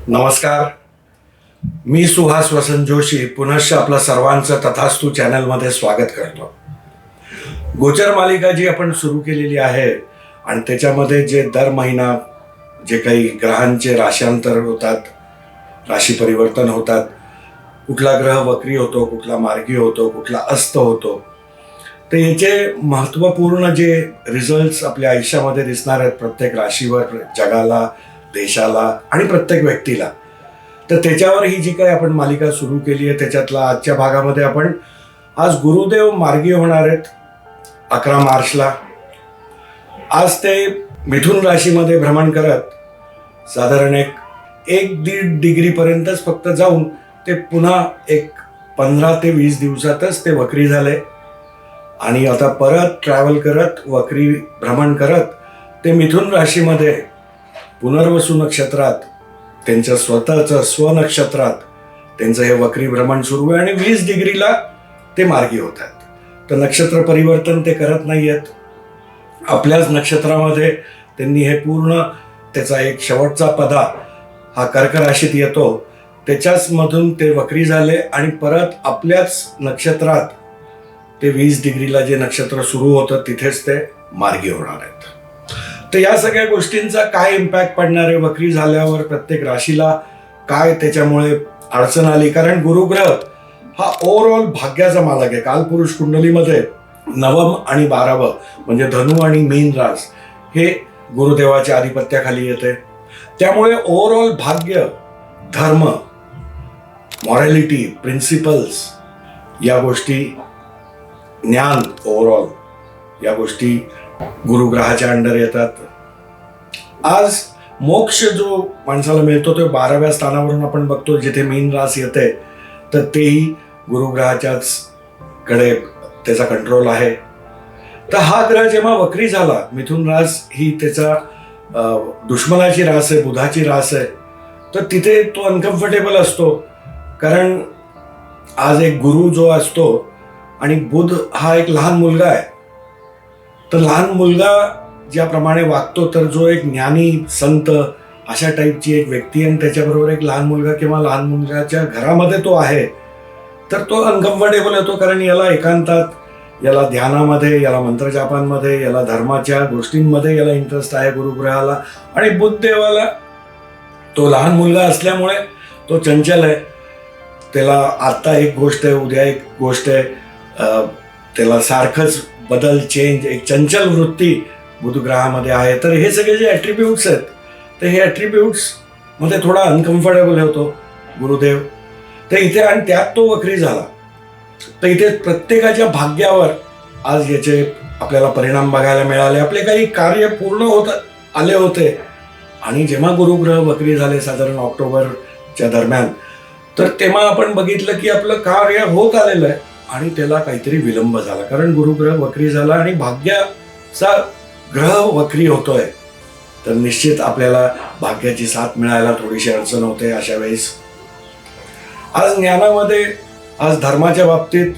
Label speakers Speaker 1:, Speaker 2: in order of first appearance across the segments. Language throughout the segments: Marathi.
Speaker 1: नमस्कार. मी सुहास वसंत जोशी पुनश्च आपलं सर्वांचं तथास्तू चॅनलमध्ये स्वागत करतो. गोचर मालिका जी आपण सुरू केलेली आहे आणि त्याच्यामध्ये जे दर महिना जे काही ग्रहांचे राश्यांतर होतात, राशी परिवर्तन होतात, कुठला ग्रह वक्री होतो, कुठला मार्गी होतो, कुठला अस्त होतो, तर याचे महत्त्वपूर्ण जे रिझल्ट्स आपल्या आयुष्यामध्ये दिसणार आहेत प्रत्येक राशीवर, जगाला, देशाला आणि प्रत्येक व्यक्तीला. तर त्याच्यावर ही जी काही आपण मालिका सुरू केली आहे त्याच्यातला आजच्या भागामध्ये आपण आज गुरुदेव मार्गी होणार आहेत 11 मार्चला. आज ते मिथुन राशीमध्ये भ्रमण करत साधारण एक 1.5 डिग्रीपर्यंतच फक्त जाऊन ते पुन्हा 15 ते 20 दिवसातच ते वक्री झाले आणि आता परत ट्रॅव्हल करत वक्री भ्रमण करत ते मिथुन राशीमध्ये पुनर्वसू नक्षत्रात त्यांच्या स्वतःचं स्वनक्षत्रात त्यांचं हे वक्री भ्रमण सुरू आहे आणि 20 डिग्रीला ते मार्गी होतात. तर नक्षत्र परिवर्तन ते करत नाही आहेत. आपल्याच नक्षत्रामध्ये त्यांनी हे पूर्ण त्याचा एक शेवटचा पदा हा कर्क राशीत येतो, त्याच्याच मधून ते वक्री झाले आणि परत आपल्याच नक्षत्रात ते 20 डिग्रीला जे नक्षत्र सुरू होतं तिथेच ते मार्गी होणार आहेत. तर या सगळ्या गोष्टींचा काय इम्पॅक्ट पडणार आहे वक्री झाल्यावर, प्रत्येक राशीला काय त्याच्यामुळे अडचण आली, कारण गुरुग्रह हा ओव्हरऑल भाग्याचा मालक आहे. कालपुरुष कुंडलीमध्ये 9वं आणि 12वं म्हणजे धनु आणि मीन रास हे गुरुदेवाच्या आधिपत्याखाली येते. त्यामुळे ओव्हरऑल भाग्य, धर्म, मॉरॅलिटी, प्रिन्सिपल्स या गोष्टी, ज्ञान, ओव्हरऑल या गोष्टी गुरुग्रहाच्या अंडर येतात. आज मोक्ष जो माणसाला मिळतो तो 12व्या स्थानावरून आपण बघतो, जिथे मीन रास येते तर तेही गुरुग्रहाच्याच कडे त्याचा कंट्रोल आहे. तर हा ग्रह जेव्हा वक्री झाला, मिथुन रास ही त्याचा दुश्मनाची रास आहे, बुधाची रास आहे, तर तिथे तो अनकम्फर्टेबल असतो. कारण आज एक गुरु जो असतो आणि बुध हा एक लहान मुलगा आहे, तर लहान मुलगा ज्याप्रमाणे वागतो, तर जो एक ज्ञानी संत अशा टाईपची एक व्यक्ती आणि त्याच्याबरोबर एक लहान मुलगा किंवा लहान मुलगाच्या घरामध्ये तो आहे, तर तो अनकम्फर्टेबल होतो. कारण याला एकांतात, याला ध्यानामध्ये, याला मंत्रजापांमध्ये, याला धर्माच्या गोष्टींमध्ये याला इंटरेस्ट आहे गुरुग्रहाला. आणि बुधदेवाला तो लहान मुलगा असल्यामुळे तो चंचल आहे. त्याला आता एक गोष्ट आहे, उद्या एक गोष्ट आहे, त्याला सारखंच बदल, चेंज, एक चंचल वृत्ती बुधग्रहामध्ये आहे. तर हे सगळे जे ॲट्रिब्यूट्स आहेत, तर हे ॲट्रिब्यूट्स मध्ये थोडा अनकम्फर्टेबल होतो गुरुदेव. तर इथे आणि त्यात तो वक्री झाला, तर इथे प्रत्येकाच्या भाग्यावर आज याचे आपल्याला परिणाम बघायला मिळाले. आपले काही कार्य पूर्ण होत आले होते आणि जेव्हा गुरुग्रह वक्री झाले साधारण ऑक्टोबरच्या दरम्यान, तर तेव्हा आपण बघितलं की आपलं कार्य होत आलेलं आहे आणि त्याला काहीतरी विलंब झाला. कारण गुरुग्रह वक्री झाला आणि भाग्याचा ग्रह वक्री होतोय, तर निश्चित आपल्याला भाग्याची साथ मिळायला थोडीशी अडचण होते अशा वेळेस. आज ज्ञानामध्ये, आज धर्माच्या बाबतीत,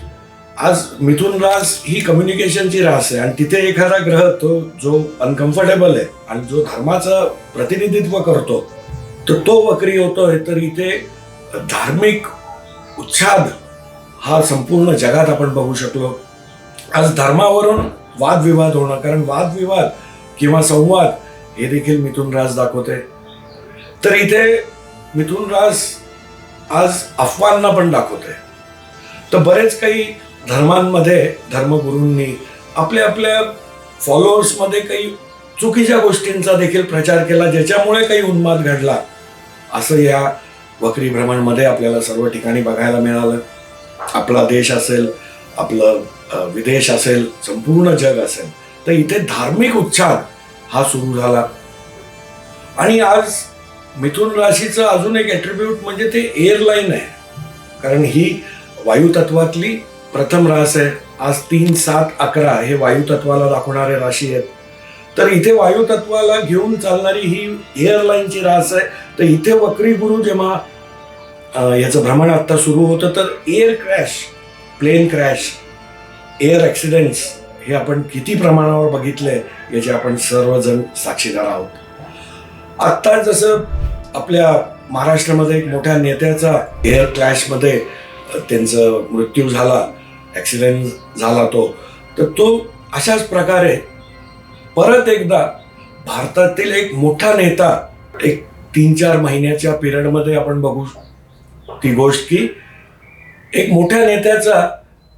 Speaker 1: आज मिथुन रास ही कम्युनिकेशनची रास आहे आणि तिथे एखादा ग्रह तो जो अनकम्फर्टेबल आहे आणि जो धर्माचं प्रतिनिधित्व करतो, तर तो वक्री होतोय. तर इथे धार्मिक उच्छाद हा संपूर्ण जगात आपण बघू शकलो. आज धर्मावरून वादविवाद होणं, कारण वादविवाद किंवा संवाद हे देखील मिथुन रास दाखवते. तर इथे मिथुन रास आज अफवांना पण दाखवते. तर बरेच काही धर्मांमध्ये धर्मगुरूंनी आपल्या फॉलोअर्समध्ये काही चुकीच्या गोष्टींचा देखील प्रचार केला, ज्याच्यामुळे काही उन्माद घडला, असं या वक्री भ्रमणमध्ये आपल्याला सर्व ठिकाणी बघायला मिळालं. आपला देश असेल, आपलं विदेश असेल, संपूर्ण जग असेल, तर इथे धार्मिक उच्छाद हा सुरू झाला. आणि आज मिथुन राशीचं अजून एक ॲट्रिब्यूट म्हणजे ते एअरलाईन आहे, कारण ही वायुतत्वातली प्रथम रास आहे. आज 3, 7, 11 हे वायुतत्वाला दाखवणारे राशी आहेत. तर इथे वायुतत्वाला घेऊन चालणारी ही एअरलाईनची रास आहे. तर इथे वक्री गुरु जेव्हा याचं भ्रमण आता सुरू होतं, तर air crash, plane crash, air accidents हे आपण किती प्रमाणावर बघितले याचे आपण सर्वजण साक्षीदार आहोत. आत्ता जसं आपल्या महाराष्ट्रामध्ये एक मोठ्या नेत्याचा एअर क्रॅशमध्ये त्यांचा मृत्यू झाला, ॲक्सिडेंट झाला तर तो अशाच प्रकारे परत एकदा भारतातील एक मोठा नेता एक 3-4 महिन्याच्या पिरियडमध्ये आपण बघू ती गोष्ट की एक मोठ्या नेत्याचा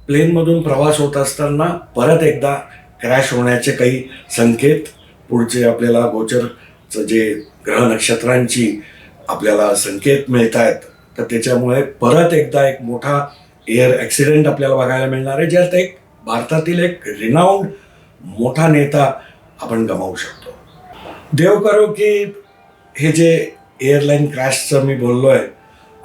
Speaker 1: प्लेनमधून प्रवास होत असताना परत एकदा क्रॅश होण्याचे काही संकेत पुढचे आपल्याला गोचरचं जे ग्रह नक्षत्रांची आपल्याला संकेत मिळत आहेत, तर त्याच्यामुळे परत एकदा एक मोठा एअर ॲक्सिडेंट आपल्याला बघायला मिळणार आहे, ज्यात एक भारतातील एक रिनाऊंड मोठा नेता आपण गमावू शकतो. देव करो की हे जे एअरलाईन क्रॅशचं मी बोललो आहे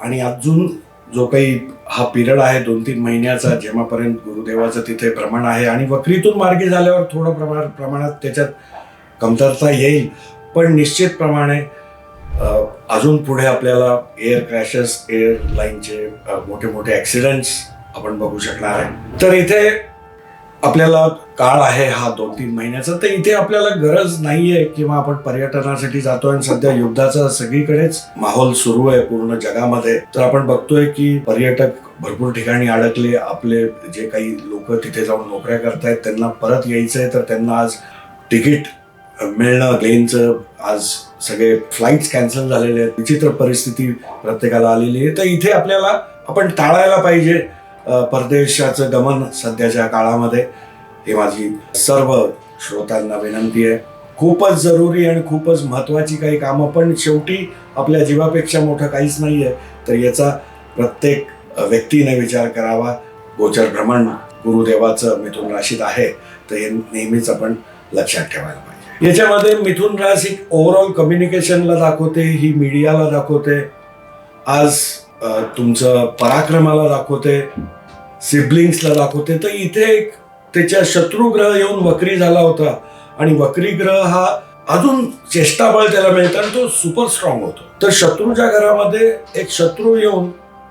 Speaker 1: आणि अजून जो काही हा पिरियड आहे 2-3 महिन्याचा, जेव्हापर्यंत गुरुदेवाचं तिथे भ्रमण आहे आणि वक्रीतून मार्गी झाल्यावर थोडं प्रमाणात त्याच्यात कमतरता येईल, पण निश्चितप्रमाणे अजून पुढे आपल्याला एअर क्रॅशेस, एअरलाईनचे मोठे मोठे ॲक्सिडेंट्स आपण बघू शकणार आहे. तर इथे आपल्याला काळ आहे हा 2-3 महिन्याचा, तर इथे आपल्याला गरज नाहीये किंवा आपण पर्यटनासाठी जातोय आणि सध्या युद्धाचा सगळीकडेच माहोल सुरू आहे पूर्ण जगामध्ये, तर आपण बघतोय की पर्यटक भरपूर ठिकाणी अडकले. आपले जे काही लोक तिथे जाऊन नोकऱ्या करतायत त्यांना परत यायचंय, तर त्यांना आज तिकीट मिळणं प्लेनचं, आज सगळे फ्लाईट्स कॅन्सल झालेले आहेत. विचित्र परिस्थिती प्रत्येकाला आलेली आहे. तर इथे आपल्याला आपण टाळायला पाहिजे परदेशाचं गमन सध्याच्या काळामध्ये. हे माझी सर्व श्रोत्यांना विनंती आहे. खूपच जरुरी आणि खूपच महत्त्वाची काही कामं, पण शेवटी आपल्या जीवापेक्षा मोठं काहीच नाही आहे, तर याचा प्रत्येक व्यक्तीने विचार करावा. गोचर भ्रमण गुरुदेवाचं मिथुन राशीत आहे, तर हे नेहमीच आपण लक्षात ठेवायला पाहिजे. याच्यामध्ये मिथुन राशी ओव्हरऑल कम्युनिकेशनला दाखवते, ही मीडियाला दाखवते, आज तुमचं पराक्रमाला दाखवते, सिबलिंग्सला दाखवते. तर इथे एक त्याच्या शत्रुग्रह येऊन वक्री झाला होता आणि वक्री ग्रह हा अजून चेष्टाबळ त्याला मिळतं आणि तो सुपर स्ट्रॉंग होतो. तर शत्रूच्या घरामध्ये एक शत्रू येऊन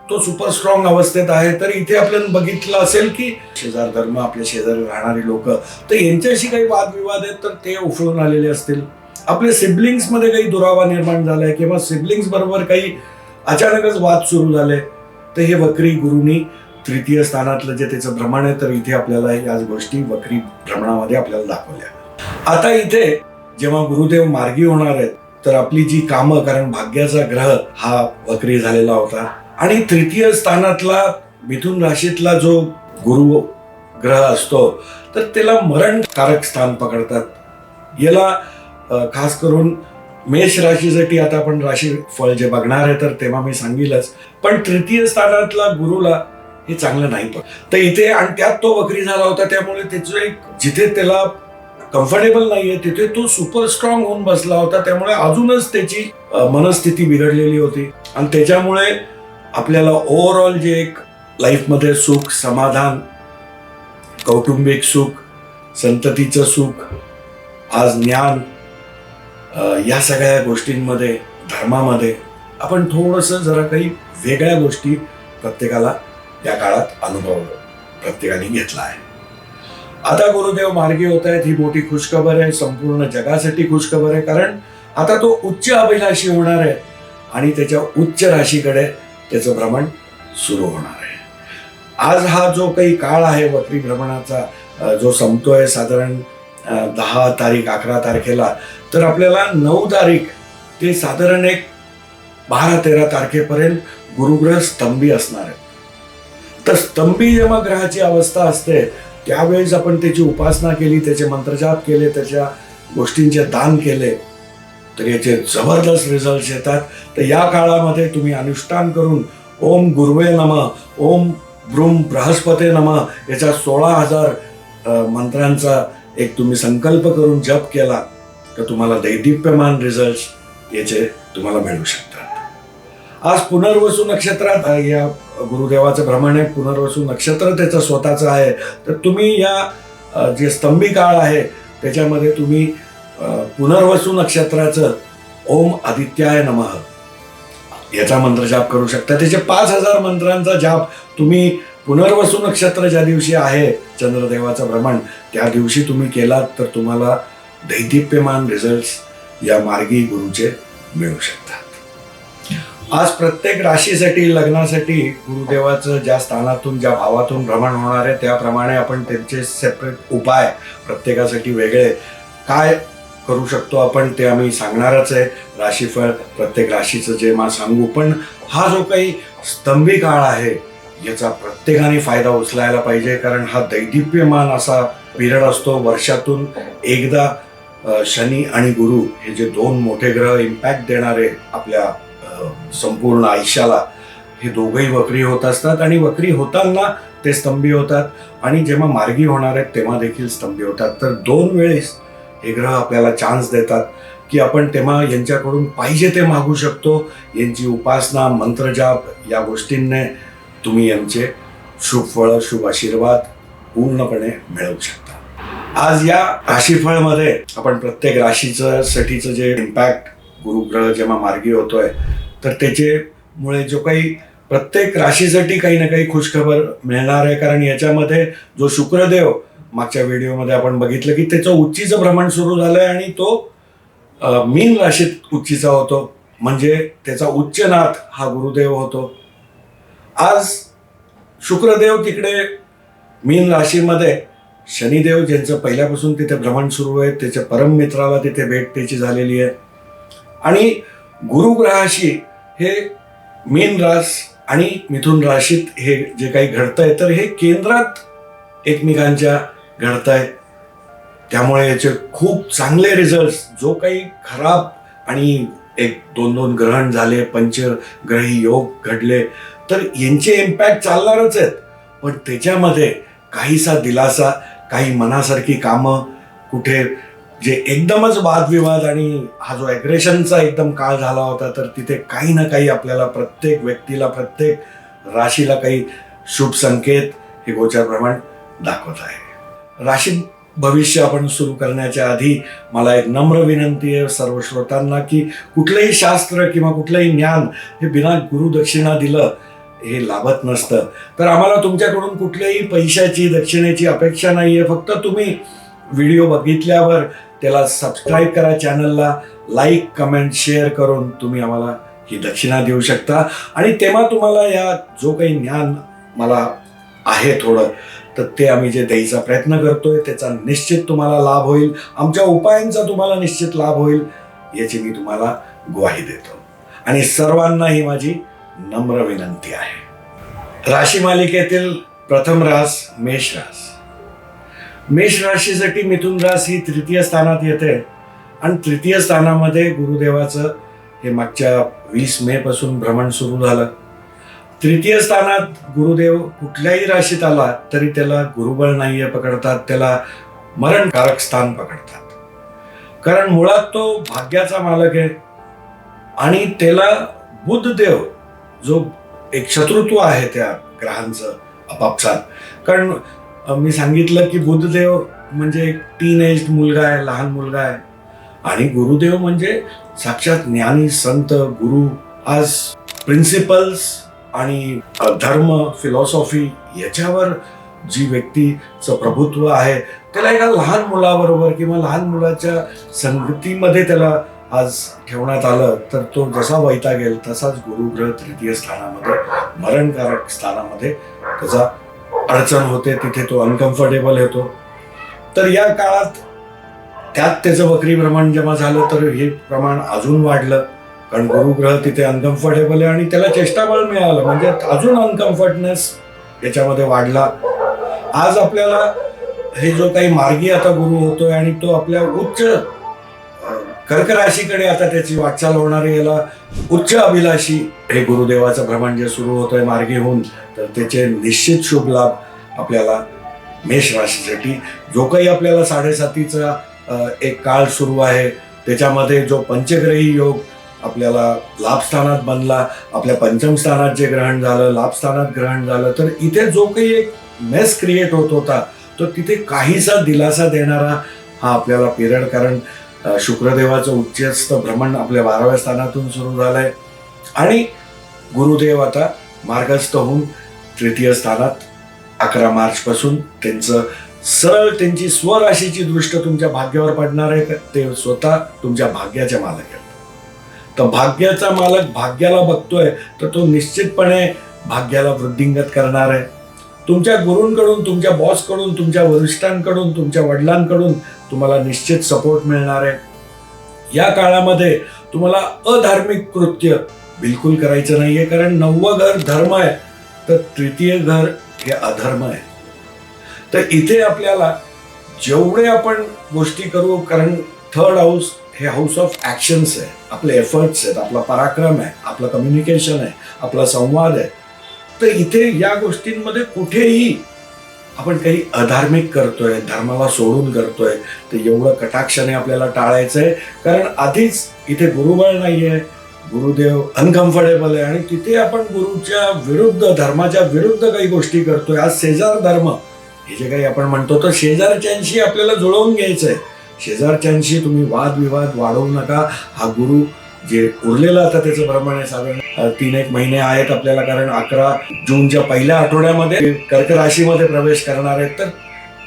Speaker 1: तो सुपर स्ट्रॉंग अवस्थेत आहे. तर इथे आपल्याला बघितलं असेल की शेजार धर्म, आपल्या शेजारी राहणारी लोक, तर यांच्याशी काही वादविवाद आहेत तर ते उफळून आलेले असतील. आपल्या सिबलिंग्स मध्ये काही दुरावा निर्माण झालाय किंवा सिबलिंग्स बरोबर काही अचानकच वाद सुरू झाले, तर हे वक्री गुरुनी तृतीय स्थानातलं जे त्याचं भ्रमण आहे, तर इथे आपल्याला याच गोष्टी वक्री भ्रमणामध्ये आपल्याला दाखवल्या. आता इथे जेव्हा गुरुदेव मार्गी होणार आहेत, तर आपली जी कामं, कारण भाग्याचा ग्रह हा वक्री झालेला होता आणि तृतीय स्थानातला मिथुन राशीतला जो गुरु ग्रह असतो, तर त्याला मरणकारक स्थान पकडतात. याला खास करून मेष राशीसाठी आता आपण राशीफळ जे बघणार आहे तर तेव्हा मी सांगेलच, पण तृतीय स्थानातला गुरुला हे चांगलं नाही. पण तर इथे आणि त्यात तो वक्री झाला होता, त्यामुळे त्याचं एक जिथे त्याला कम्फर्टेबल नाहीये तिथे तो सुपर स्ट्रॉंग होऊन बसला होता. त्यामुळे अजूनच त्याची मनस्थिती बिघडलेली होती आणि त्याच्यामुळे आपल्याला ओव्हरऑल जे एक लाईफमध्ये सुख, समाधान, कौटुंबिक सुख, संततीचं सुख, आज ज्ञान, या सगळ्या गोष्टींमध्ये, धर्मामध्ये आपण थोडंसं जरा काही वेगळ्या गोष्टी प्रत्येकाला या काळात अनुभव प्रत्येकाने घेतला आहे. आता गुरुदेव मार्गी होत आहेत, ही मोठी खुशखबर आहे, संपूर्ण जगासाठी खुशखबर आहे, कारण आता तो उच्च अभिलाषी होणार आहे आणि त्याच्या उच्च राशीकडे त्याचं भ्रमण सुरू होणार आहे. आज हा जो काही काळ आहे वक्री भ्रमणाचा जो संपतोय साधारण 10 तारीख 11 तारखेला, तर आपल्याला 9 तारीख ते साधारण एक 12-13 तारखेपर्यंत गुरुग्रह स्तंभी असणार आहे. तर स्तंभी जेव्हा ग्रहाची अवस्था असते त्यावेळेस आपण त्याची उपासना केली, त्याचे मंत्रजाप केले, त्याच्या गोष्टींचे दान केले, तर याचे जबरदस्त रिझल्ट येतात. तर या काळामध्ये तुम्ही अनुष्ठान करून ओम गुरुवे नमः, ओम ब्रूम बृहस्पते नमः याच्या 16,000 मंत्रांचा एक तुम्ही संकल्प करून जप केला तर तुम्हाला दैदिप्यमान रिझल्ट याचे तुम्हाला मिळू शकतात. आज पुनर्वसू नक्षत्रात या गुरुदेवाचं भ्रमण आहे. पुनर्वसू नक्षत्र त्याचं स्वतःचं आहे, तर तुम्ही या जे स्तंभी काळ आहे त्याच्यामध्ये तुम्ही पुनर्वसू नक्षत्राचं ओम आदित्याय नमः याचा मंत्र जाप करू शकता. त्याचे 5,000 मंत्रांचा जाप तुम्ही पुनर्वसू नक्षत्र ज्या दिवशी आहे चंद्रदेवाचं भ्रमण त्या दिवशी तुम्ही केलात तर तुम्हाला दैदिप्यमान रिझल्ट्स या मार्गी गुरुचे मिळू शकतात. आज प्रत्येक राशीसाठी लग्नासाठी गुरुदेवाचं ज्या स्थानातून ज्या भावातून भ्रमण होणार आहे त्याप्रमाणे आपण त्यांचे सेपरेट उपाय प्रत्येकासाठी वेगळे काय करू शकतो आपण ते आम्ही सांगणारच आहे. राशीफळ प्रत्येक राशीचं जे मा सांगू, पण हा जो काही स्तंभी काळ आहे याचा प्रत्येकाने फायदा उचलायला पाहिजे, कारण हा दैदिप्यमान असा पिरियड असतो. वर्षातून एकदा शनी आणि गुरु हे जे दोन मोठे ग्रह इम्पॅक्ट देणारे आपल्या संपूर्ण आयुष्याला, हे दोघंही वक्री होत असतात आणि वक्री होताना ते स्तंभी होतात आणि जेव्हा मार्गी होणार आहेत तेव्हा देखील स्तंभी होतात. तर दोन वेळेस हे ग्रह आपल्याला चान्स देतात की आपण तेव्हा यांच्याकडून पाहिजे ते मागू शकतो. यांची उपासना, मंत्रजाप या गोष्टींनी तुम्ही यांचे शुभ फळ, शुभ आशीर्वाद पूर्णपणे मिळवू शकता. आज या राशीफळमध्ये आपण प्रत्येक राशीचं साठीचं जे इम्पॅक्ट गुरुग्रह जेव्हा मार्गी होतोय तर त्याच्यामुळे जो काही प्रत्येक राशीसाठी काही ना काही खुशखबर मिळणार आहे. कारण याच्यामध्ये जो शुक्रदेव मागच्या व्हिडिओमध्ये आपण बघितलं की त्याचं उच्चीचं भ्रमण सुरू झालंय आणि तो मीन राशीत उच्चीचा होतो, म्हणजे त्याचा उच्चनाथ हा गुरुदेव होतो. आज शुक्रदेव तिकडे मीन राशीमध्ये, शनिदेव ज्यांचं पहिल्यापासून तिथे भ्रमण सुरू आहे त्याच्या परम मित्राला तिथे भेट त्याची झालेली आहे. आणि गुरुग्रहाशी हे मीन रास आणि मिथुन राशीत हे जे काही घडतंय तर हे केंद्रात एकमेकांच्या घडतंय. त्यामुळे याचे खूप चांगले रिझल्ट, जो काही खराब आणि एक दोन दोन ग्रहण झाले, पंचग्रही योग घडले, तर यांचे इम्पॅक्ट चालणारच आहेत. पण त्याच्यामध्ये काहीसा दिलासा, काही मनासारखी कामं, कुठे जे एकदमच वादविवाद आणि हा जो ॲग्रेशनचा एकदम काळ झाला होता तर तिथे काही ना काही आपल्याला प्रत्येक व्यक्तीला, प्रत्येक राशीला काही शुभ संकेत हे गोचर प्रमाण दाखवत आहे. राशी भविष्य आपण सुरू करण्याच्या आधी मला एक नम्र विनंती आहे सर्व श्रोतांना की कुठलंही शास्त्र किंवा कुठलंही ज्ञान हे बिना गुरुदक्षिणा दिलं हे लाभत नसतं. तर आम्हाला तुमच्याकडून कुठल्याही पैशाची, दक्षिणेची अपेक्षा नाही आहे. फक्त तुम्ही व्हिडिओ बघितल्यावर त्याला सबस्क्राईब करा, चॅनलला लाईक, कमेंट, शेअर करून तुम्ही आम्हाला ही दक्षिणा देऊ शकता. आणि तेव्हा तुम्हाला या जो काही ज्ञान मला आहे थोडं, तर ते आम्ही जे द्यायचा प्रयत्न करतोय त्याचा निश्चित तुम्हाला लाभ होईल, आमच्या उपायांचा तुम्हाला निश्चित लाभ होईल याची मी तुम्हाला ग्वाही देतो. आणि सर्वांना ही माझी नम्र विनंती आहे. राशी मालिकेतील प्रथम रास मेष रास. मेष राशीसाठी मिथुन रास ही तृतीय स्थानात येते आणि तृतीय स्थानामध्ये गुरुदेवाचं हे मागच्या 20 मे पासून भ्रमण सुरू झालं. तृतीय स्थानात गुरुदेव कुठल्याही राशीत आला तरी त्याला गुरुबळ नाहीये पकडतात, त्याला मरणकारक स्थान पकडतात. कारण मुळात तो भाग्याचा मालक आहे आणि त्याला बुधदेव जो एक शत्रुत्व आहे त्या ग्रहांचं आपापसात. कारण मी सांगितलं की बुधदेव म्हणजे एक टीनएज मुलगा आहे, लहान मुलगा आहे, आणि गुरुदेव म्हणजे साक्षात ज्ञानी संत गुरु. आज प्रिन्सिपल्स आणि धर्म, फिलॉसॉफी याच्यावर जी व्यक्तीचं प्रभुत्व आहे त्याला एका लहान मुलाबरोबर किंवा लहान मुलाच्या संगतीमध्ये त्याला आज ठेवण्यात आलं तर तो जसा वैतागेल तसाच गुरुग्रह तृतीय स्थानामध्ये, मरणकारक स्थानामध्ये त्याचा अडचण होते, तिथे तो अनकम्फर्टेबल होतो. तर या काळात त्यात त्याचं वक्री प्रमाण जेव्हा झालं तर हे प्रमाण अजून वाढलं, कारण गुरुग्रह तिथे अनकम्फर्टेबल आहे आणि त्याला चेष्टाबळ मिळालं, म्हणजे अजून अनकम्फर्टनेस याच्यामध्ये वाढला. आज आपल्याला हे जो काही मार्गी आता गुरु होतोय आणि तो आपल्या उच्च कर्क राशीकडे आता त्याची वाटचाल होणारी, याला उच्च अभिलाषी हे गुरुदेवाचं भ्रमण जे सुरू होतंय मार्गी होऊन, तर त्याचे निश्चित शुभ लाभ आपल्याला मेष राशीसाठी, जो काही आपल्याला 7.5चा एक काळ सुरू आहे त्याच्यामध्ये जो पंचग्रही योग आपल्याला लाभ स्थानात बनला, आपल्या पंचम स्थानात जे ग्रहण झालं, लाभ स्थानात ग्रहण झालं, तर इथे जो काही एक मेस क्रिएट होत होता तो तिथे काहीसा दिलासा देणारा हा आपल्याला पिरियड, कारण शुक्रदेवाचं उच्चस्थ भ्रमण आपल्या 12व्या स्थानातून सुरू झालंय आणि गुरुदेव आता मार्गस्थ होऊन तृतीय स्थानात 11 मार्च पासून त्यांचं सरळ त्यांची स्वराशीची दृष्ट तुमच्या भाग्यावर पडणार आहे. ते स्वतः तुमच्या भाग्याचे मालक आहेत. तर भाग्याचा मालक भाग्याला बघतोय तर तो निश्चितपणे भाग्याला वृद्धिंगत करणार आहे. तुमच्या गुरूंकडून, तुमच्या बॉसकडून, तुमच्या वरिष्ठांकडून, तुमच्या वडिलांकडून तुम्हाला निश्चित सपोर्ट मिळणार आहे. या काळामध्ये तुम्हाला अधार्मिक कृत्य बिलकुल करायचं नाहीये, कारण 9वं घर धर्म आहे तर 3य घर हे अधर्म आहे. तर इथे आपल्याला जेवढे आपण गोष्टी करू, कारण 3rd हाऊस हे हाऊस ऑफ ऍक्शन्स आहे, आपले एफर्ट्स आहेत, आपला पराक्रम आहे, आपलं कम्युनिकेशन आहे, आपला संवाद आहे. तर इथे या गोष्टींमध्ये कुठेही आपण काही अधार्मिक करतोय, धर्माला सोडून करतोय, तर एवढं कटाक्षाने आपल्याला टाळायचंय. कारण आधीच इथे गुरुबळ नाहीये, गुरुदेव अनकम्फर्टेबल आहे आणि तिथे आपण गुरुच्या विरुद्ध, धर्माच्या विरुद्ध काही गोष्टी करतोय. आज शेजार धर्म हे जे काही आपण म्हणतो, तर शेजारच्यांशी आपल्याला जुळवून घ्यायचंय. शेजारच्यांशी तुम्ही वादविवाद वाढवू नका. हा गुरु जे उरलेलं आता त्याचं प्रमाण आहे, साधारण 3-1 महिने आहेत आपल्याला, कारण 11 जूनच्या पहिल्या आठवड्यामध्ये कर्क राशीमध्ये प्रवेश करणार आहेत. तर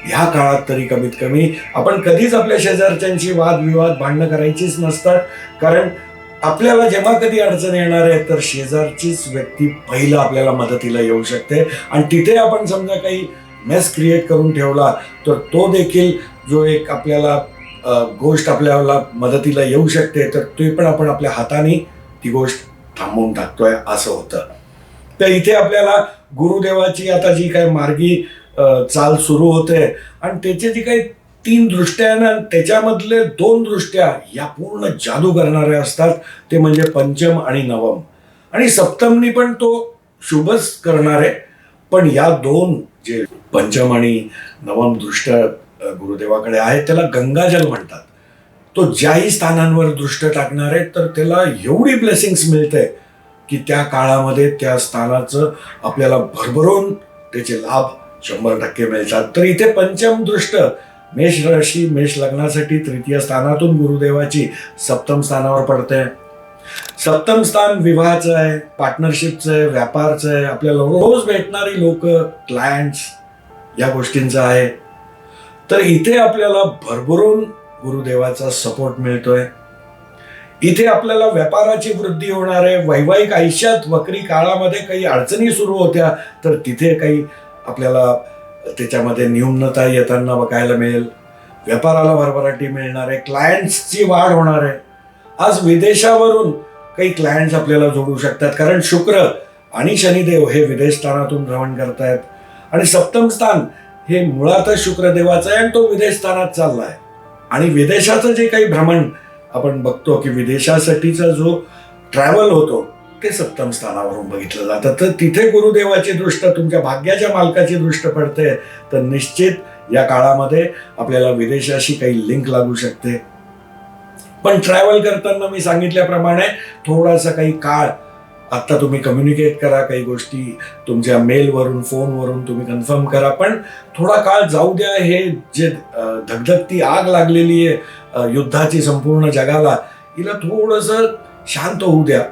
Speaker 1: ह्या काळात तरी कमीत कमी आपण कधीच आपल्या शेजारच्यांशी वादविवाद भांडणं करायचीच नसतात, कारण आपल्याला जेव्हा कधी अडचण येणार आहे तर शेजारचीच व्यक्ती पहिलं आपल्याला मदतीला येऊ शकते. आणि तिथे आपण समजा काही मेस क्रिएट करून ठेवला तर तो देखील जो एक आपल्याला गोष्ट आपल्याला मदतीला येऊ शकते, तर ते पण आपण आपल्या हाताने ती गोष्ट थांबवून टाकतोय असं होतं. तर इथे आपल्याला गुरुदेवाची आता जी काही मार्गी चाल सुरू होते आणि त्याची जी काही 3 दृष्ट्या ना, त्याच्यामधले 2 दृष्ट्या या पूर्ण जादू करणाऱ्या असतात. ते म्हणजे पंचम आणि नवम, आणि सप्तमनी पण तो शुभच करणार आहे. पण या 2 जे पंचम आणि नवम दृष्ट्या गुरुदेवाकडे आहे त्याला गंगाजल म्हणतात. तो ज्याही स्थानांवर दृष्ट टाकणार आहे तर त्याला एवढी ब्लेसिंग्स मिळते की त्या काळामध्ये त्या स्थानाचं आपल्याला भरभरून त्याचे लाभ 100% मिळतात. तर इथे पंचम दृष्ट मेष राशी, मेष लग्नासाठी 3य स्थानातून गुरुदेवाची 7म स्थानावर पडते. 7म स्थान विवाहाचं आहे, पार्टनरशिपचं आहे, व्यापारचं आहे, आपल्याला रोज भेटणारी लोक, क्लायंट्स, या गोष्टींचं आहे. तर इथे आपल्याला भरभरून गुरुदेवाचा सपोर्ट मिळतोय. इथे आपल्याला व्यापाराची वृद्धी होणार आहे. वैवाहिक आयुष्यात वक्री काळामध्ये काही अडचणी सुरू होत्या तर तिथे काही आपल्याला त्याच्यामध्ये न्यूनता येताना बघायला मिळेल. व्यापाराला भरभराटी मिळणार आहे. क्लायंट्सची वाढ होणार आहे. आज विदेशावरून काही क्लायंट्स आपल्याला जोडू शकतात, कारण शुक्र आणि शनिदेव हे विदेश स्थानातून भ्रमण करतायत. आणि 7म स्थान हे मुळातच शुक्रदेवाचं आहे आणि तो विदेश स्थानात चाललाय. आणि विदेशाचं जे काही भ्रमण आपण बघतो की विदेशासाठीचा जो ट्रॅव्हल होतो ते 7म स्थानावरून बघितलं जातं. तर तिथे गुरुदेवाची दृष्ट, तुमच्या भाग्याच्या मालकाची दृष्ट पडते. तर निश्चित या काळामध्ये आपल्याला विदेशाशी काही लिंक लागू शकते. पण ट्रॅव्हल करताना मी सांगितल्याप्रमाणे थोडासा काही काळ आता तुम्ही कम्युनिकेट करा, काही गोष्टी तुमच्या मेलवरून, फोनवरून तुम्ही कन्फर्म करा, पण थोडा काळ जाऊ द्या. हे जे धगधगती आग लागलेली आहे युद्धाची संपूर्ण जगाला, हिला थोडंसं शांत होऊ द्या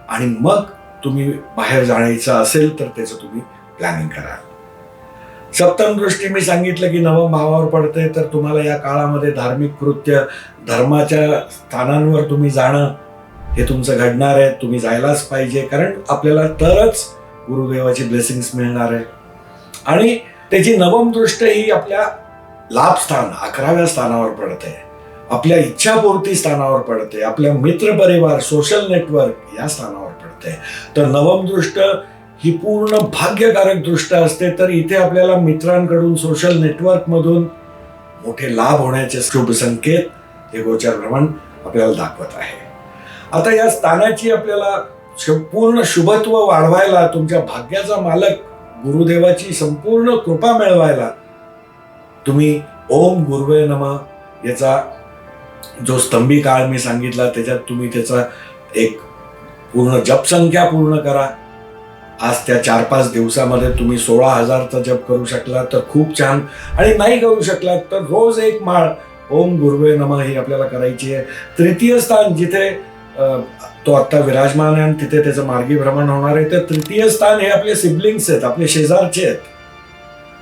Speaker 1: आणि मग तुम्ही बाहेर जाण्याचं असेल तर त्याचं तुम्ही प्लॅनिंग करा. 7म दृष्टी मी सांगितलं की 9व्या भावावर पडते. तर तुम्हाला या काळामध्ये धार्मिक कृत्य, धर्माच्या स्थानांवर तुम्ही जाणं हे तुमचं घडणार आहे. तुम्ही जायलाच पाहिजे, कारण आपल्याला तरच गुरुदेवाची ब्लेसिंग्स मिळणार आहे. आणि त्याची 9म दृष्ट ही आपल्या लाभ स्थान 11व्या स्थानावर पडते, आपल्या इच्छापूर्ती स्थानावर पडते, आपल्या मित्रपरिवार, सोशल नेटवर्क या स्थानावर पडते. तर 9म दृष्ट ही पूर्ण भाग्यकारक दृष्ट असते. तर इथे आपल्याला मित्रांकडून, सोशल नेटवर्क मधून मोठे लाभ होण्याचे शुभ संकेत हे गोचर भ्रमण आपल्याला दाखवत आहे. आता या स्थानाची आपल्याला पूर्ण शुभत्व वाढवायला, तुमच्या भाग्याचा मालक गुरुदेवाची संपूर्ण कृपा मिळवायला तुम्ही ओम गुरुवे नमः याचा जो स्तंभी काळ मी सांगितला त्याच्यात तुम्ही त्याचा एक पूर्ण जप संख्या पूर्ण करा. आज त्या 4-5 दिवसामध्ये तुम्ही 16,000चा जप करू शकला तर खूप छान, आणि नाही करू शकलात तर रोज एक माळ ओम गुरुवे नमः ही आपल्याला करायची आहे. 3य स्थान जिथे तो आता विराजमान आहे आणि तिथे त्याचं मार्गी भ्रमण होणार आहे. तर 3य स्थान हे आपले सिबलिंग्स आहेत, आपले शेजारचे आहेत.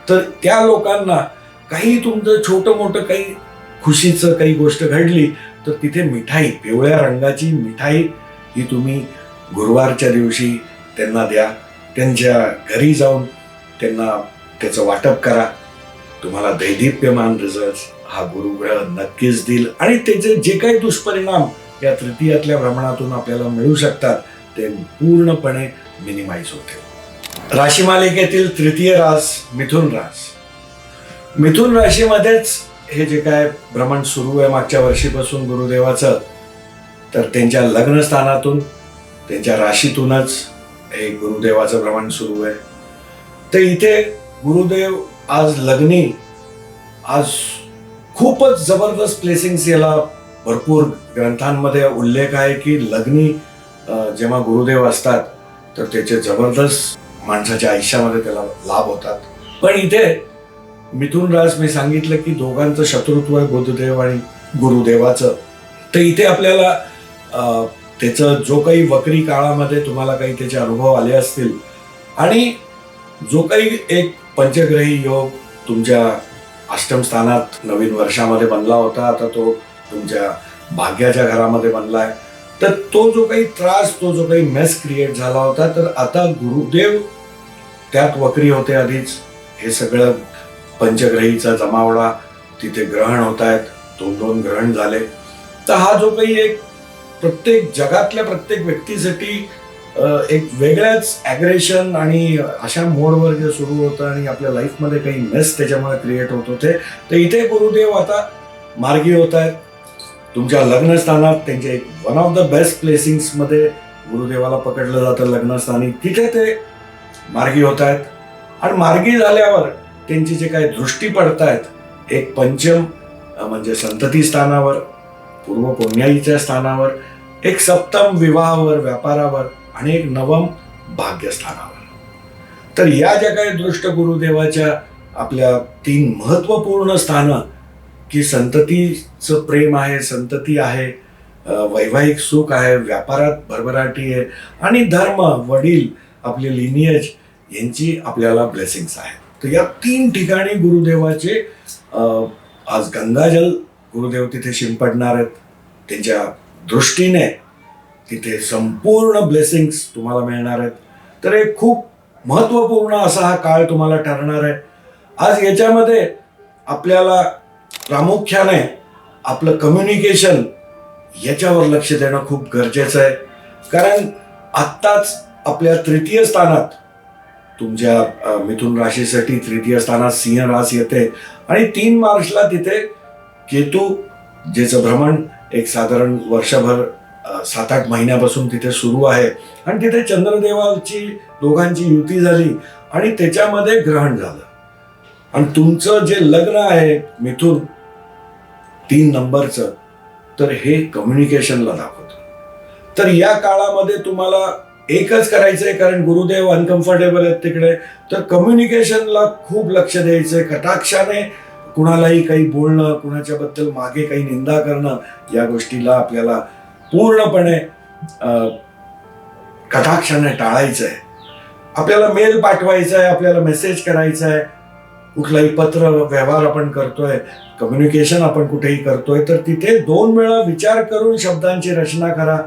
Speaker 1: तर त्या लोकांना काही तुमचं छोटं मोठं काही खुशीचं काही गोष्ट घडली तर तिथे मिठाई, पिवळ्या रंगाची मिठाई ही तुम्ही गुरुवारच्या दिवशी त्यांना द्या. त्यांच्या घरी जाऊन त्यांना त्याचं वाटप करा. तुम्हाला दैदिप्यमान रिझल्ट हा गुरुग्रह नक्कीच देईल आणि त्याचे जे काही दुष्परिणाम या तृतीयातल्या भ्रमणातून आपल्याला मिळू शकतात ते पूर्णपणे मिनिमाइज होते. राशी मालिकेतील तृतीय रास मिथुन रास. मिथुन राशीमध्येच हे जे काय भ्रमण सुरू आहे मागच्या वर्षीपासून गुरुदेवाचं, तर त्यांच्या लग्न स्थानातून त्यांच्या राशीतूनच हे गुरुदेवाचं भ्रमण सुरू आहे. तर इथे गुरुदेव आज लग्नी, आज खूपच जबरदस्त ब्लेसिंग्स, याला भरपूर ग्रंथांमध्ये उल्लेख आहे की लग्नी जेव्हा गुरुदेव असतात तर त्याचे जबरदस्त माणसाच्या आयुष्यामध्ये त्याला लाभ होतात. पण इथे मिथुन रास, मी सांगितलं की दोघांचं शत्रुत्व आहे बुधदेव आणि गुरुदेवाचं. तर इथे आपल्याला त्याचं जो काही वक्री काळामध्ये तुम्हाला काही त्याचे अनुभव आले असतील आणि जो काही एक पंचग्रही योग तुमच्या अष्टम स्थानात नवीन वर्षामध्ये बनला होता, आता तो तुमच्या भाग्याच्या घरामध्ये बनलाय. तर तो जो काही त्रास, तो जो काही मेस क्रिएट झाला होता, तर आता गुरुदेव त्यात वक्री होते आधीच. हे सगळं पंचग्रहीचा जमावडा, तिथे ग्रहण होत आहेत, 2 ग्रहण झाले. तर हा जो काही एक प्रत्येक जगातल्या प्रत्येक व्यक्तीसाठी एक वेगळ्याच ॲग्रेशन आणि अशा मोडवर जे सुरू होतं आणि आपल्या लाईफमध्ये काही मेस त्याच्यामुळे क्रिएट होत होते. तर इथे गुरुदेव आता मार्गी होत आहेत. तुमच्या लग्नस्थानात त्यांचे एक वन ऑफ द बेस्ट प्लेसिंग्समध्ये गुरुदेवाला पकडलं जातं लग्नस्थानी, तिथे ते मार्गी होत आहेत. आणि मार्गी झाल्यावर त्यांची जे काही दृष्टी पडतायत, एक पंचम म्हणजे संतती स्थानावर, पूर्व पुण्याईच्या स्थानावर, एक सप्तम विवाहावर, व्यापारावर आणि एक नवम भाग्यस्थानावर. तर या ज्या काही दृष्ट गुरुदेवाच्या आपल्या 3 महत्वपूर्ण स्थानं की संततीचं प्रेम आहे, संतती आहे, वैवाहिक सुख आहे, व्यापारात भरभराटी आहे आणि धर्म, वडील, आपले लिनिएज यांची आपल्याला ब्लेसिंग्स आहेत. तर या 3 ठिकाणी गुरुदेवाचे आज गंगाजल गुरुदेव तिथे शिंपडणार आहेत. त्यांच्या दृष्टीने तिथे संपूर्ण ब्लेसिंग्स तुम्हाला मिळणार आहेत. तर एक खूप महत्त्वपूर्ण असा हा काळ तुम्हाला ठरणार आहे. आज याच्यामध्ये आपल्याला प्रामुख्याने आपलं कम्युनिकेशन याच्यावर लक्ष देणं खूप गरजेचं आहे. कारण आत्ताच आपल्या तृतीय स्थानात, तुमच्या मिथुन राशीसाठी तृतीय स्थानात सिंह रास येते आणि 3 मार्चला तिथे केतू, ज्याचं भ्रमण एक साधारण वर्षभर 7-8 महिन्यापासून तिथे सुरू आहे आणि तिथे चंद्रदेवाची दोघांची युती झाली आणि त्याच्यामध्ये ग्रहण झालं. आणि तुमचं जे लग्न आहे मिथुन 3 नंबरचं, तर हे कम्युनिकेशनला दाखवतं. तर या काळामध्ये तुम्हाला एकच करायचं आहे, कारण गुरुदेव अनकम्फर्टेबल आहेत तिकडे, तर कम्युनिकेशनला खूप लक्ष द्यायचं आहे. कटाक्षाने कुणालाही काही बोलणं, कुणाच्याबद्दल मागे काही निंदा करणं, या गोष्टीला आपल्याला पूर्णपणे कटाक्षाने टाळायचं आहे. आपल्याला मेल पाठवायचा आहे, आपल्याला मेसेज करायचा आहे, कुठलाही पत्र व्यवहार आपण करतोय, कम्युनिकेशन आपण कुठेही करतोय, तर तिथे 2 वेळा विचार करून शब्दांची रचना करा,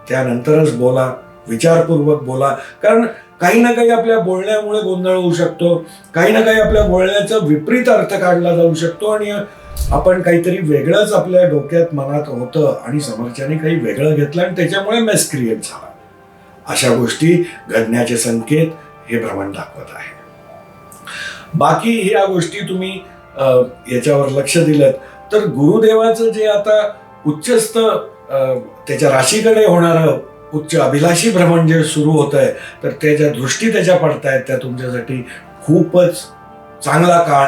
Speaker 1: त्यानंतरच बोला, विचारपूर्वक बोला. कारण काही ना काही आपल्या बोलण्यामुळे गोंधळ होऊ शकतो, काही ना काही आपल्या बोलण्याचा विपरीत अर्थ काढला जाऊ शकतो आणि आपण काहीतरी वेगळंच आपल्या डोक्यात मनात होतं आणि समोरच्याने काही वेगळं घेतलं आणि त्याच्यामुळे मेस क्रिएट झाला. अशा गोष्टी घडण्याचे संकेत हे भ्रमण दाखवत आहे. बाकी ह्या गोष्टी तुम्ही याच्यावर लक्ष दिलं तर गुरुदेवाचं जे आता उच्चस्थ त्याच्या राशीकडे होणारं उच्च अभिलाषी भ्रमण जे सुरू होत आहे, तर त्याच्या दृष्टी त्याच्या पडतायत, त्या तुमच्यासाठी खूपच चांगला काळ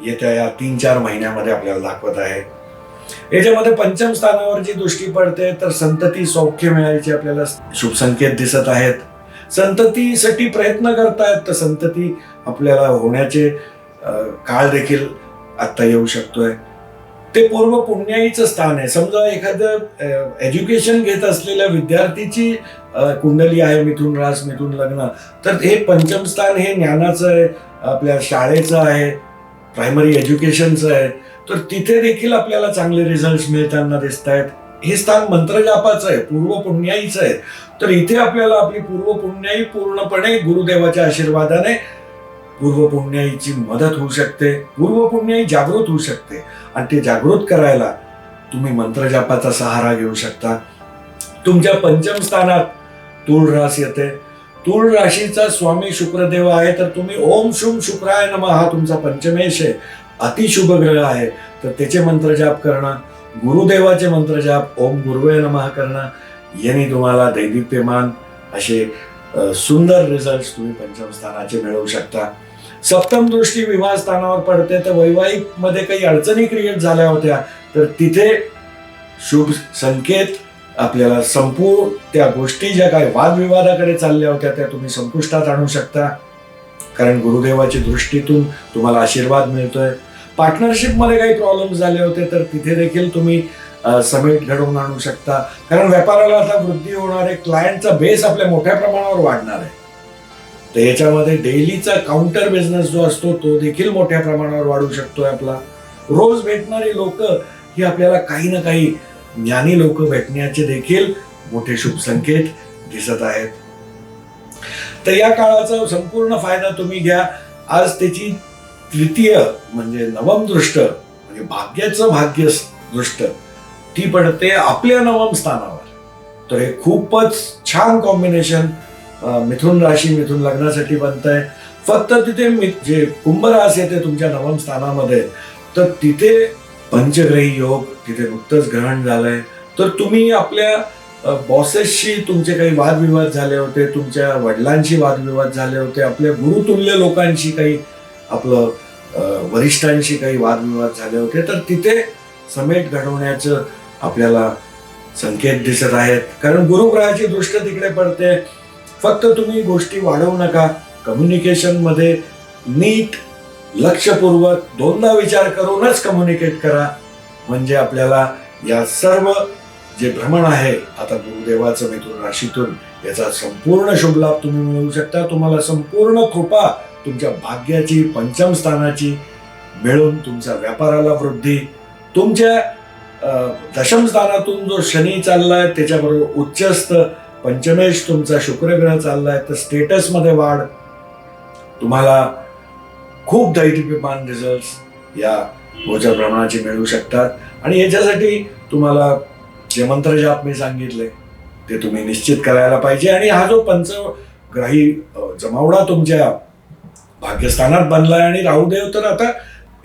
Speaker 1: येत्या या 3-4 महिन्यामध्ये आपल्याला दाखवत आहे. याच्यामध्ये पंचम स्थानावर जी दृष्टी पडते, तर संतती सौख्य मिळायचे आपल्याला शुभ संकेत दिसत आहेत. संततीसाठी प्रयत्न करतायत, तर संतती आपल्याला होण्याचे काळ देखील आता येऊ शकतोय. ते पूर्व पुण्याईचं स्थान आहे. समजा एखादं एज्युकेशन घेत असलेल्या विद्यार्थीची कुंडली आहे मिथुन रास, मिथुन लग्न, तर हे पंचम स्थान हे ज्ञानाचं आहे, आपल्या शाळेचं आहे, प्रायमरी एज्युकेशनचं आहे. तर तिथे देखील आपल्याला चांगले रिझल्ट मिळताना दिसत आहेत. हे स्थान मंत्रजापाचं आहे, पूर्व पुण्याईचं आहे. तर इथे आपल्याला आपली पूर्व पुण्याई पूर्णपणे गुरुदेवाच्या आशीर्वादाने पूर्व पुण्याईची मदत होऊ शकते, पूर्व पुण्याई जागृत होऊ शकते. आणि ते जागृत करायला तुम्ही मंत्रजापाचा सहारा घेऊ शकता. तुमच्या पंचम स्थानात तूळ रास येते. तूळ राशीचा स्वामी शुक्रदेव आहे. तर तुम्ही ओम शुभ शुक्राय नमः हा तुमचा पंचमेश आहे, अतिशुभ ग्रह आहे. तर त्याचे मंत्रजाप करणं, गुरुदेवाचे मंत्रजाप ओम गुरुवे नमः करणं, यांनी तुम्हाला दैदिप्यमान असे सुंदर रिझल्ट तुम्ही पंचम स्थानाचे मिळवू शकता. सप्तम दृष्टी विवाह स्थानावर पडते. तर वैवाहिक मध्ये काही अडचणी क्रिएट झाल्या होत्या, तर तिथे शुभ संकेत आपल्याला संपूर्ण त्या गोष्टी ज्या काही वादविवादाकडे चालल्या होत्या त्या तुम्ही संपुष्टात आणू शकता, कारण गुरुदेवाची दृष्टीतून तुम्हाला आशीर्वाद मिळतोय. पार्टनरशिप मध्ये काही प्रॉब्लेम झाले होते, तर तिथे देखील तुम्ही समेट घडवून आणू शकता, कारण व्यापाराला आता वृद्धी होणार आहे. क्लायंटचा बेस आपल्या मोठ्या प्रमाणावर वाढणार आहे. तर याच्यामध्ये डेलीचा काउंटर बिझनेस जो असतो तो देखील मोठ्या प्रमाणावर वाढू शकतोय आपला. रोज भेटणारी लोक ही आपल्याला काही ना काही ज्ञानी लोक भेटण्याचे देखील मोठे शुभ संकेत दिसत आहेत. तर या काळाचा संपूर्ण फायदा तुम्ही घ्या. आज त्याची तृतीय म्हणजे नवम दृष्ट म्हणजे भाग्याचं भाग्य दृष्ट ती पडते आपल्या नवम स्थानावर. तर हे खूपच छान कॉम्बिनेशन मिथुन राशी मिथुन लग्नासाठी बनतंय. फक्त तिथे जे कुंभ रास येते तुमच्या नवम स्थानामध्ये, तर तिथे पंचग्रही योग तिथे नुकतंच ग्रहण झालंय. तर तुम्ही आपल्या बॉसेसशी तुमचे काही वादविवाद झाले होते, तुमच्या वडिलांशी वादविवाद झाले होते, आपल्या गुरुतुल्य लोकांशी काही आपलं वरिष्ठांशी काही वादविवाद झाले होते, तर तिथे समेट घडवण्याचं आपल्याला संकेत दिसत आहेत. कारण गुरुग्रहाची दृष्ट तिकडे पडते. फक्त तुम्ही गोष्टी वाढवू नका. कम्युनिकेशन मध्ये नीट लक्षपूर्वक दोनदा विचार करूनच कम्युनिकेट करा, म्हणजे आपल्याला या सर्व जे भ्रमण आहे आता गुरुदेवाचं मिथुन राशीतून याचा संपूर्ण शुभ लाभ तुम्ही मिळवू शकता. तुम्हाला संपूर्ण कृपा तुमच्या भाग्याची पंचम स्थानाची मिळून तुमच्या व्यापाराला वृद्धी, तुमच्या दशम स्थानातून जो शनी चाललाय त्याच्याबरोबर उच्चस्थ पंचमेश तुमचा शुक्रग्रह चाललाय, तर स्टेटस मध्ये वाढ, तुम्हाला खूप दैदिप्यमान रिझल्ट या गोचर भ्रमणाचे मिळू शकतात. आणि याच्यासाठी तुम्हाला जे मंत्र जाप मी सांगितले ते तुम्ही निश्चित करायला पाहिजे. आणि हा जो पंचग्रही जमावडा तुमच्या भाग्यस्थानात बनलाय आणि राहुदेव तर आता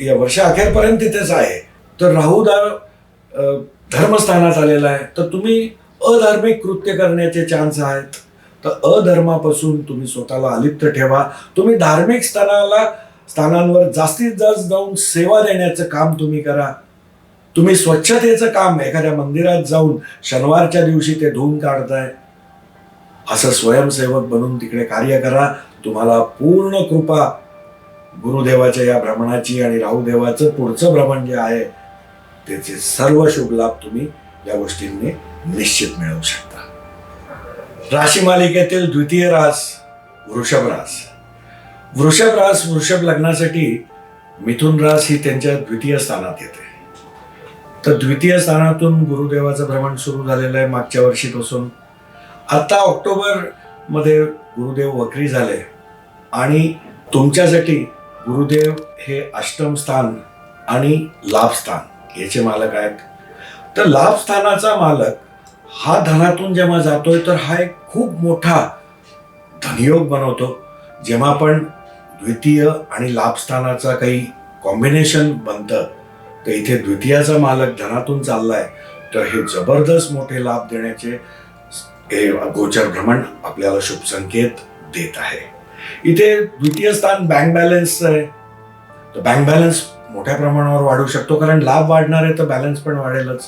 Speaker 1: या वर्षा अखेरपर्यंत तिथेच आहे. तर राहुदेव धर्मस्थानात आलेला आहे. तर तुम्ही अधार्मिक कृत्य करण्याचे चान्स आहेत. तर अधर्मापासून तुम्ही स्वतःला अलिप्त ठेवा. तुम्ही धार्मिक स्थानांवर जास्तीत जास्त जाऊन सेवा देण्याचं काम तुम्ही करा. तुम्ही स्वच्छतेचं काम एखाद्या मंदिरात जाऊन शनिवारच्या दिवशी ते धुवून काढताय, असं स्वयंसेवक बनून तिकडे कार्य करा. तुम्हाला पूर्ण कृपा गुरुदेवाच्या या भ्रमणाची आणि राहुदेवाचं पुढचं भ्रमण जे आहे त्याचे सर्व शुभ लाभ तुम्ही या गोष्टींनी निश्चित मिळवू शकता. राशी मालिकेतील द्वितीय रास वृषभ रास. वृषभ लग्नासाठी मिथुन रास ही त्यांच्या द्वितीय स्थानात येते. तर द्वितीय स्थानातून गुरुदेवाचं भ्रमण सुरू झालेलं आहे मागच्या वर्षीपासून. आता ऑक्टोबर मध्ये गुरुदेव वक्री झाले आणि तुमच्यासाठी गुरुदेव हे अष्टम स्थान आणि लाभ स्थान याचे मालक आहेत. तर लाभ स्थानाचा मालक हा धनातून जेव्हा जातोय तर हा एक खूप मोठा धनयोग बनवतो. जेव्हा पण द्वितीय आणि लाभ स्थानाचा काही कॉम्बिनेशन बनतं, तर इथे द्वितीयाचा मालक धनातून चाललाय, तर हे जबरदस्त मोठे लाभ देण्याचे हे गोचर भ्रमण आपल्याला शुभ संकेत देत आहे. इथे द्वितीय स्थान बँक बॅलन्स आहे. तर बँक बॅलन्स मोठ्या प्रमाणावर वाढू शकतो, कारण लाभ वाढणार आहे तर बॅलन्स पण वाढेलच.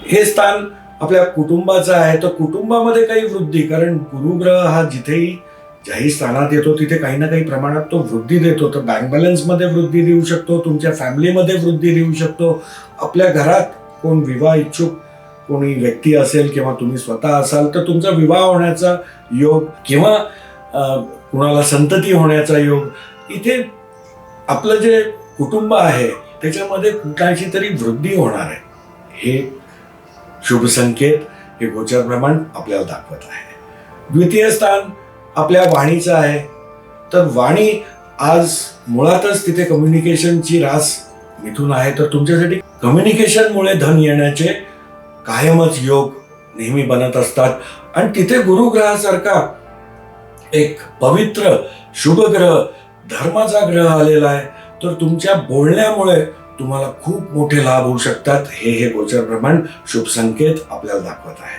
Speaker 1: हे स्थान आपल्या कुटुंबाचं आहे. तर कुटुंबामध्ये काही वृद्धी, कारण गुरुग्रह हा जिथेही ज्याही स्थानात येतो तिथे काही ना काही प्रमाणात तो वृद्धी देतो. तर बँक बॅलन्स मध्ये वृद्धी देऊ शकतो, तुमच्या फॅमिलीमध्ये वृद्धी देऊ शकतो. आपल्या घरात कोण विवाह इच्छुक कोणी व्यक्ती असेल किंवा तुम्ही स्वतः असाल तर तुमचा विवाह होण्याचा योग किंवा कुणाला संतती होण्याचा योग, इथे आपलं जे कुटुंब आहे त्याच्यामध्ये कुणाची तरी वृद्धी होणार आहे. हे शुभ संकेत हे गोचर ब्रह्मांड आपल्याला दाखवत आहे. द्वितीय स्थान आपल्या वाणीचं आहे. तर वाणी आज मुळातच तिथे कम्युनिकेशनची रास मिथून आहे. तर तुमच्यासाठी कम्युनिकेशनमुळे धन येण्याचे कायमच योग नेहमी बनत असतात. आणि तिथे गुरुग्रहासारखा एक पवित्र शुभ ग्रह, धर्माचा ग्रह आलेला आहे. तर तुमच्या बोलण्यामुळे तुम्हाला खूप मोठे लाभ होऊ शकतात. हे गोचर ब्रह्मांड शुभ संकेत आपल्याला दाखवत आहे.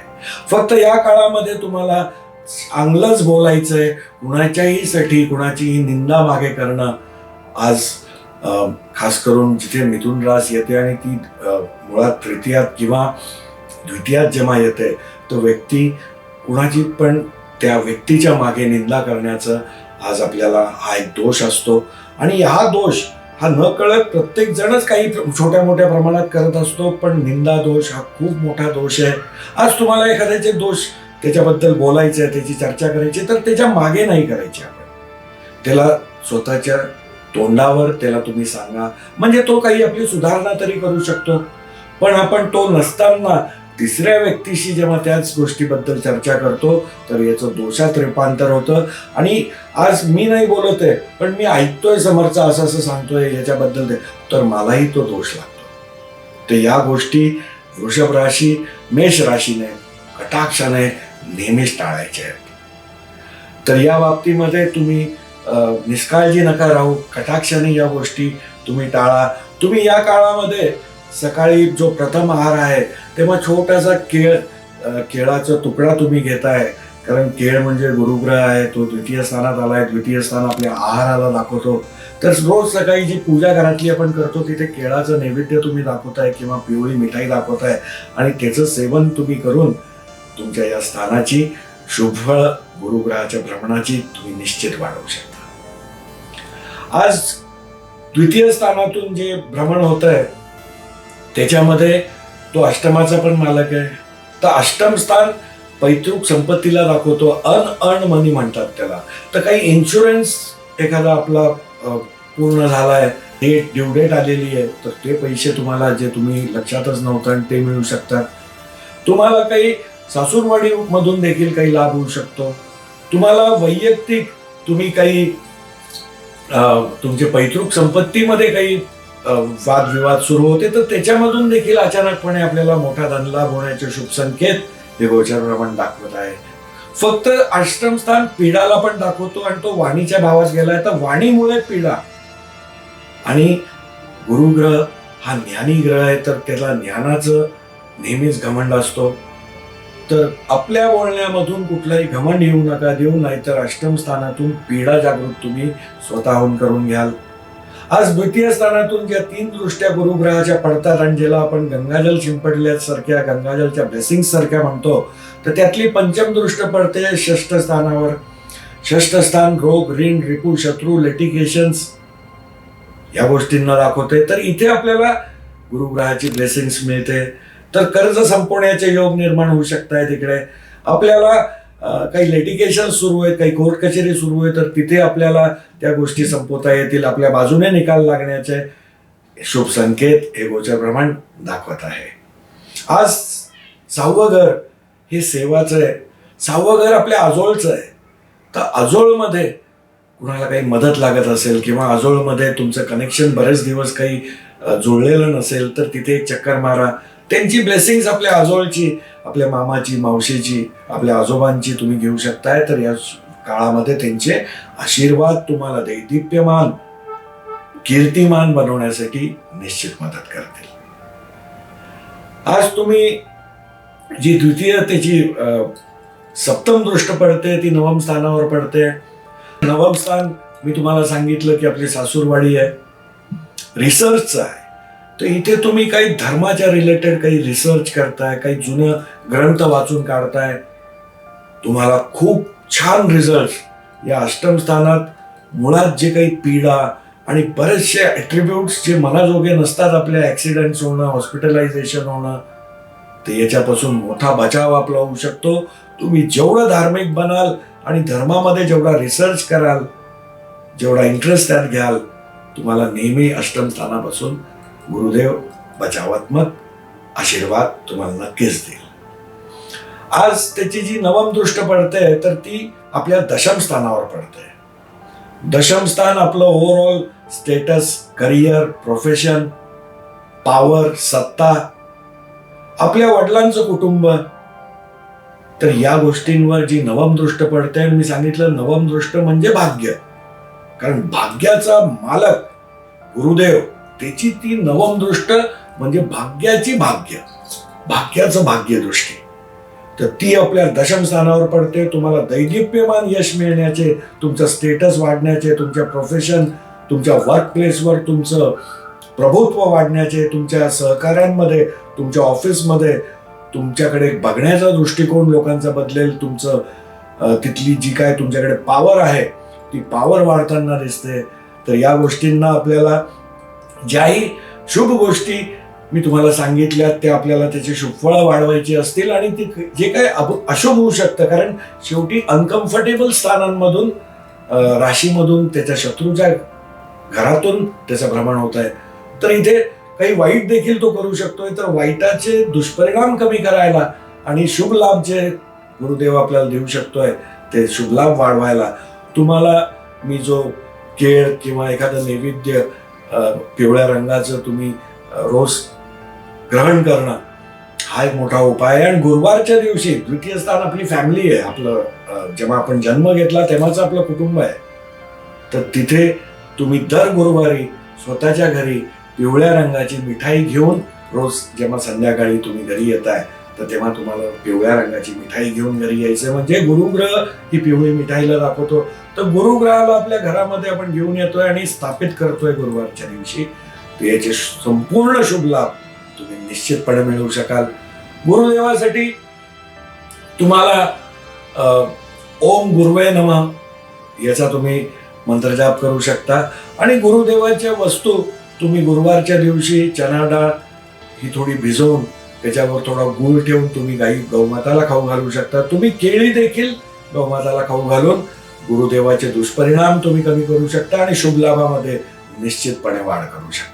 Speaker 1: फक्त या काळामध्ये तुम्हाला चांगलंच बोलायचंय. कुणाच्याही साठी कुणाचीही निंदा मागे करणं आज खास करून जिथे मिथुन रास येते आणि ती मुळात तृतीयात किंवा द्वितीयात जेव्हा येते तर व्यक्ती कुणाची पण त्या व्यक्तीच्या मागे निंदा करण्याचं आज आपल्याला हा एक दोष असतो. आणि हा दोष हा न कळत प्रत्येक जणच काही छोट्या मोठ्या प्रमाणात करत असतो. पण निंदा दोष हा खूप मोठा दोष आहे. आज तुम्हाला एखाद्याचे दोष त्याच्याबद्दल बोलायचे, त्याची चर्चा करायची, तर त्याच्या मागे नाही करायची. आपण त्याला स्वतःच्या तोंडावर त्याला तुम्ही सांगा, म्हणजे तो काही आपली सुधारणा तरी करू शकतो. पण आपण तो नसताना तिसऱ्या व्यक्तीशी जेव्हा त्याच गोष्टीबद्दल चर्चा करतो तर याचं दोषात रूपांतर होतं. आणि आज मी नाही बोलत आहे पण मी ऐकतोय समोरचा असं असं सांगतोय याच्याबद्दल, तर मलाही तो दोष लागतो. तर या गोष्टी वृषभ राशी, मेष राशीने कटाक्षाने नेहमीच टाळायचे आहेत. तर या बाबतीमध्ये तुम्ही निष्काळजी नका राहू. कटाक्षाने या गोष्टी तुम्ही टाळा. तुम्ही या काळामध्ये सकाळी जो प्रथम आहार आहे तेव्हा छोटासा केळाचा तुकडा तुम्ही घेताय. कारण केळ म्हणजे गुरुग्रह आहे, तो द्वितीय स्थानात आलाय. द्वितीय स्थान आपल्या आहाराला दाखवतो. तर रोज सकाळी जी पूजा घरातली आपण करतो तिथे केळाचं नैवेद्य तुम्ही दाखवताय किंवा पिवळी मिठाई दाखवताय आणि त्याचं सेवन तुम्ही करून तुमच्या या स्थानाची शुभ गुरुग्रहाच्या भ्रमणाची तुम्ही निश्चित वाढवू शकता. आज द्वितीय स्थानातून जे भ्रमण होत आहे त्याच्यामध्ये तो अष्टमाचा पण मालक आहे. तर अष्टम स्थान पैतृक संपत्तीला दाखवतो. अन मनी म्हणतात त्याला. तर काही इन्शुरन्स एखादा आपला पूर्ण झालाय, डेट ड्यू डेट आलेली आहे, तर ते पैसे तुम्हाला जे तुम्ही लक्षातच नव्हतं ते मिळू शकतात. तुम्हाला काही सासूरवाडी मधून देखील काही लाभ होऊ शकतो. तुम्हाला वैयक्तिक तुम्ही काही तुमचे पैतृक संपत्तीमध्ये काही वादविवाद सुरू होते तर त्याच्यामधून देखील अचानकपणे आपल्याला मोठा धनलाभ होण्याचे शुभ संकेत हे गोचर ब्रह्मांड दाखवत आहे. फक्त अष्टम स्थान पीडाला पण दाखवतो आणि तो वाणीच्या भावात गेलाय. तर वाणीमुळे पीडा, आणि गुरुग्रह हा ज्ञानी ग्रह आहे तर त्याला ज्ञानाचं नेहमीच घमंड असतो. तर आपल्या बोलण्यामधून कुठलाही घमंड येऊ नका देऊ, नाहीतर अष्टम स्थानातून पीडा जागृत तुम्ही स्वतःहून करून घ्याल. आज द्वितीय स्थानातून ज्या 3 दृष्ट्या गुरुग्रहाच्या पडतात आणि ज्याला आपण गंगाजल शिंपडल्यासारख्या, गंगाजलच्या ब्लेसिंग सारख्या म्हणतो, तर त्यातली पंचम दृष्ट पडते 6ष्ठ स्थानावर. 6ष्ठ स्थान रोग, ऋण, रिपू, शत्रू, लिटिगेशन्स या गोष्टींना दाखवते. तर इथे आपल्याला गुरुग्रहाची ब्लेसिंग्स मिळते. तर कर्ज संपवण्याचे योग निर्माण होऊ शकतात. तिकडे आपल्याला काही लिटिगेशन सुरू आहेत, काही कोर्ट कचेरी सुरू आहे, तर तिथे आपल्याला त्या गोष्टी संपवता येतील. आपल्या बाजूने निकाल लागण्याचे शुभ संकेत हे गोचर ब्रह्मांड दाखवत आहे. आज 6वं घर हे सेवाचं आहे. 6वं घर आपल्या आजोळचं आहे. तर आजोळमध्ये कुणाला काही मदत लागत असेल किंवा आजोळमध्ये तुमचं कनेक्शन बरेच दिवस काही जुळलेलं नसेल तर तिथे एक चक्कर मारा. त्यांची ब्लेसिंग्स आपल्या आजोळची, आपल्या मामाची, मावशीची, आपल्या आजोबांची तुम्ही घेऊ शकताय. तर या काळामध्ये त्यांचे आशीर्वाद तुम्हाला दैदिप्यमान, कीर्तिमान बनवण्यासाठी निश्चित मदत करतील. आज तुम्ही जी द्वितीय त्याची सप्तम दृष्ट पडते ती 9व स्थानावर पडते. 9व स्थान मी तुम्हाला सांगितलं की आपली सासूरवाडी आहे, रिसर्चचं आहे. तर इथे तुम्ही काही धर्माच्या रिलेटेड काही रिसर्च करताय, काही जुनं ग्रंथ वाचून काढताय, तुम्हाला खूप छान रिझल्ट या अष्टम स्थानात. मुळात जे काही पीडा आणि बरेचसे ॲट्रिब्यूट्स जे मनाजोगे नसतात, आपल्या ॲक्सिडेंट्स होणं, हॉस्पिटलायझेशन होणं, तर याच्यापासून मोठा बचाव आपला होऊ शकतो. तुम्ही जेवढं धार्मिक बनाल आणि धर्मामध्ये जेवढा रिसर्च कराल, जेवढा इंटरेस्ट त्यात घ्याल, तुम्हाला नेहमी अष्टम स्थानापासून गुरुदेव बचावात्मक आशीर्वाद तुम्हाला नक्कीच देईल. आज त्याची जी नवम दृष्ट पडते तर ती आपल्या दशम स्थानावर पडते. दशम स्थान आपलं overall status, career, profession, power, सत्ता, आपल्या वडिलांचं कुटुंब. तर या गोष्टींवर जी नवम दृष्ट पडते, आणि मी सांगितलं नवम दृष्ट म्हणजे भाग्य, कारण भाग्याचा मालक गुरुदेव, त्याची ती नवम दृष्ट म्हणजे भाग्याची भाग्याचं भाग्य दृष्टी. तर ती आपल्या दशम स्थानावर पडते. तुम्हाला दैदिप्यमान यश मिळण्याचे, तुमचं स्टेटस वाढण्याचे, तुमच्या प्रोफेशन, तुमच्या वर्क प्लेसवर तुमचं प्रभुत्व वाढण्याचे, तुमच्या सहकाऱ्यांमध्ये, तुमच्या ऑफिसमध्ये तुमच्याकडे बघण्याचा दृष्टिकोन लोकांचा बदलेल. तुमचं तिथली जी काय तुमच्याकडे पॉवर आहे ती पॉवर वाढताना दिसते. तर या गोष्टींना आपल्याला, ज्याही शुभ गोष्टी मी तुम्हाला सांगितल्या त्या आपल्याला त्याची शुभफळं वाढवायची असतील, आणि ती जे काय अशुभ होऊ शकतं, कारण शेवटी अनकम्फर्टेबल स्थानांमधून, राशीमधून, त्याच्या शत्रूच्या घरातून त्याचं भ्रमण होत आहे. तर इथे काही वाईट देखील तो करू शकतोय. तर वाईटाचे दुष्परिणाम कमी करायला आणि शुभ लाभ जे गुरुदेव आपल्याला देऊ शकतोय ते शुभ लाभ वाढवायला तुम्हाला मी जो केळ किंवा एखादं नैवेद्य पिवळ्या रंगाचं तुम्ही रोज ग्रहण करणं हा एक मोठा उपाय आहे. आणि गुरुवारच्या दिवशी, द्वितीय स्थान आपली फॅमिली आहे, आपलं जेव्हा आपण जन्म घेतला तेव्हाच आपलं कुटुंब आहे. तर तिथे तुम्ही दर गुरुवारी स्वतःच्या घरी पिवळ्या रंगाची मिठाई घेऊन, रोज जेव्हा संध्याकाळी तुम्ही घरी येताय तर तेव्हा तुम्हाला पिवळ्या रंगाची मिठाई घेऊन घरी यायचं. म्हणजे गुरुग्रह ही पिवळी मिठाईला दाखवतो. तर गुरुग्रहाला आपल्या घरामध्ये आपण घेऊन येतोय आणि स्थापित करतोय गुरुवारच्या दिवशी. तर याचे संपूर्ण शुभ लाभ तुम्ही निश्चितपणे मिळवू शकाल. गुरुदेवासाठी तुम्हाला ओम गुरुवे नमः याचा तुम्ही मंत्रजाप करू शकता. आणि गुरुदेवाच्या वस्तू तुम्ही गुरुवारच्या दिवशी चणा डाळ ही थोडी भिजवून त्याच्यावर थोडा गूळ ठेवून तुम्ही गौमाताला खाऊ घालू शकता. तुम्ही केळी देखील गौमाताला खाऊ घालून गुरुदेवाचे दुष्परिणाम तुम्ही कमी करू शकता आणि शुभ लाभामध्ये निश्चितपणे वाढ करू शकता.